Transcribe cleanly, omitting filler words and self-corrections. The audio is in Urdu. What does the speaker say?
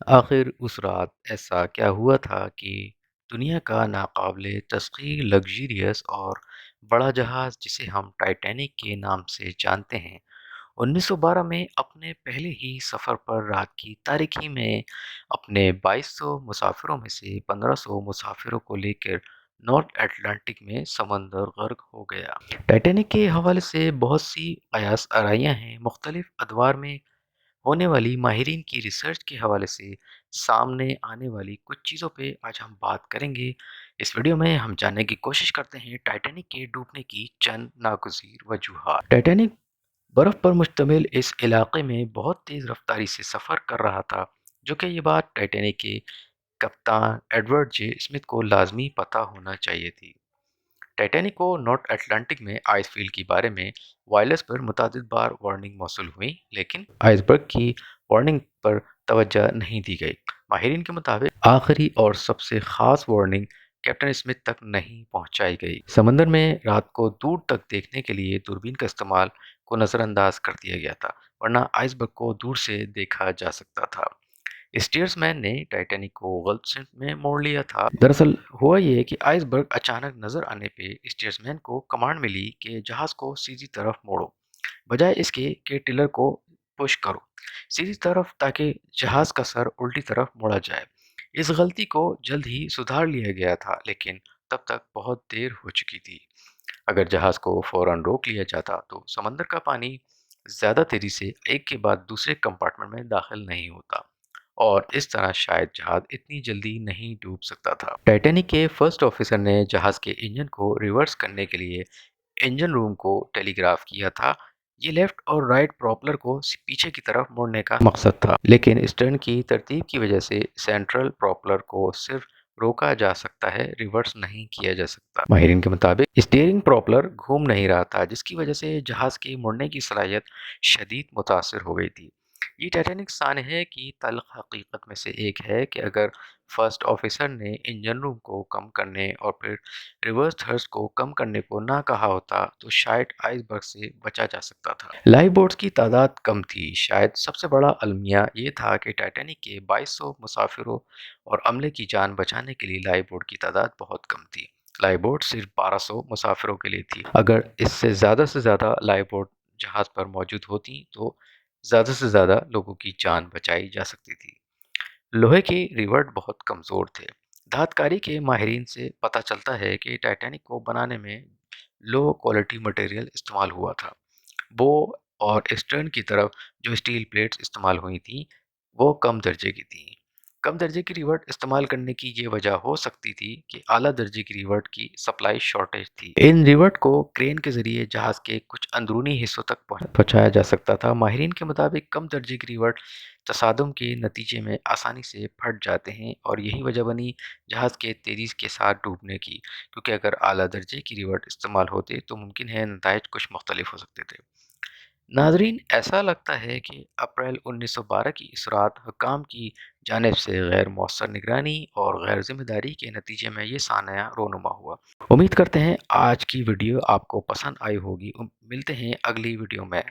آخر اس رات ایسا کیا ہوا تھا کہ دنیا کا ناقابل تسخیر لگژیریس اور بڑا جہاز جسے ہم ٹائٹینک کے نام سے جانتے ہیں 1912 میں اپنے پہلے ہی سفر پر رات کی تاریکی میں اپنے 2200 مسافروں میں سے 1500 مسافروں کو لے کر نارتھ اٹلانٹک میں سمندر غرق ہو گیا۔ ٹائٹینک کے حوالے سے بہت سی قیاس آرائیاں ہیں۔ مختلف ادوار میں ہونے والی ماہرین کی ریسرچ کے حوالے سے سامنے آنے والی کچھ چیزوں پہ آج ہم بات کریں گے۔ اس ویڈیو میں ہم جاننے کی کوشش کرتے ہیں ٹائٹینک کے ڈوبنے کی چند ناگزیر وجوہات۔ ٹائٹینک برف پر مشتمل اس علاقے میں بہت تیز رفتاری سے سفر کر رہا تھا، جو کہ یہ بات ٹائٹینک کے کپتان ایڈورڈ جے اسمتھ کو لازمی پتہ ہونا چاہیے تھی۔ ٹائٹینک کو نارتھ اٹلانٹک میں آئس فیلڈ کے بارے میں وائرلیس پر متعدد بار وارننگ موصول ہوئی، لیکن آئس برگ کی وارننگ پر توجہ نہیں دی گئی۔ ماہرین کے مطابق آخری اور سب سے خاص وارننگ کیپٹن اسمتھ تک نہیں پہنچائی گئی۔ سمندر میں رات کو دور تک دیکھنے کے لیے دوربین کا استعمال کو نظر انداز کر دیا گیا تھا، ورنہ آئس برگ کو دور سے دیکھا جا سکتا تھا۔ اسٹیئرس مین نے ٹائٹینک کو غلط سمت میں موڑ لیا تھا۔ دراصل ہوا یہ کہ آئس برگ اچانک نظر آنے پہ اسٹیئرس مین کو کمانڈ ملی کہ جہاز کو سیدھی طرف موڑو، بجائے اس کے کہ ٹلر کو پش کرو سیدھی طرف تاکہ جہاز کا سر الٹی طرف موڑا جائے۔ اس غلطی کو جلد ہی سدھار لیا گیا تھا، لیکن تب تک بہت دیر ہو چکی تھی۔ اگر جہاز کو فوراً روک لیا جاتا تو سمندر کا پانی زیادہ تیزی سے ایک کے بعد دوسرے کمپارٹمنٹ میں داخل نہیں ہوتا، اور اس طرح شاید جہاز اتنی جلدی نہیں ڈوب سکتا تھا۔ ٹائٹینک کے فرسٹ آفیسر نے جہاز کے انجن کو ریورس کرنے کے لیے انجن روم کو ٹیلی گراف کیا تھا۔ یہ لیفٹ اور رائٹ پروپلر کو پیچھے کی طرف موڑنے کا مقصد تھا، لیکن اسٹرن کی ترتیب کی وجہ سے سینٹرل پروپلر کو صرف روکا جا سکتا ہے، ریورس نہیں کیا جا سکتا۔ ماہرین کے مطابق اسٹیئرنگ پروپلر گھوم نہیں رہا تھا، جس کی وجہ سے جہاز کی مڑنے کی صلاحیت شدید متاثر ہو گئی تھی۔ یہ ٹائٹینک سانحے کی تلخ حقیقت میں سے ایک ہے کہ اگر فرسٹ آفیسر نے انجن روم کو کم کرنے اور پھر ریورس تھرسٹ کو کم کرنے کو نہ کہا ہوتا تو شاید آئس برگ سے بچا جا سکتا تھا۔ لائف بوٹس کی تعداد کم تھی۔ شاید سب سے بڑا المیہ یہ تھا کہ ٹائٹینک کے 2200 مسافروں اور عملے کی جان بچانے کے لیے لائف بوٹ کی تعداد بہت کم تھی۔ لائف بوٹ صرف 1200 مسافروں کے لیے تھی۔ اگر اس سے زیادہ لائف بوٹ جہاز پر موجود ہوتی تو زیادہ سے زیادہ لوگوں کی جان بچائی جا سکتی تھی۔ لوہے کے ریورٹ بہت کمزور تھے۔ دھات کاری کے ماہرین سے پتہ چلتا ہے کہ ٹائٹینک کو بنانے میں لو کوالٹی مٹیریل استعمال ہوا تھا۔ بو اور اسٹرن کی طرف جو اسٹیل پلیٹس استعمال ہوئی تھیں وہ کم درجے کی تھیں۔ کم درجے کی ریورٹ استعمال کرنے کی یہ وجہ ہو سکتی تھی کہ اعلیٰ درجے کی ریورٹ کی سپلائی شارٹیج تھی۔ ان ریورٹ کو کرین کے ذریعے جہاز کے کچھ اندرونی حصوں تک پہنچایا جا سکتا تھا۔ ماہرین کے مطابق کم درجے کی ریورٹ تصادم کے نتیجے میں آسانی سے پھٹ جاتے ہیں، اور یہی وجہ بنی جہاز کے تیزی کے ساتھ ڈوبنے کی، کیونکہ اگر اعلیٰ درجے کی ریورٹ استعمال ہوتے تو ممکن ہے نتائج کچھ مختلف ہو سکتے تھے۔ ناظرین، ایسا لگتا ہے کہ اپریل 1912 کی اس رات حکام کی جانب سے غیر مؤثر نگرانی اور غیر ذمہ داری کے نتیجے میں یہ سانحہ رونما ہوا۔ امید کرتے ہیں آج کی ویڈیو آپ کو پسند آئی ہوگی۔ ملتے ہیں اگلی ویڈیو میں۔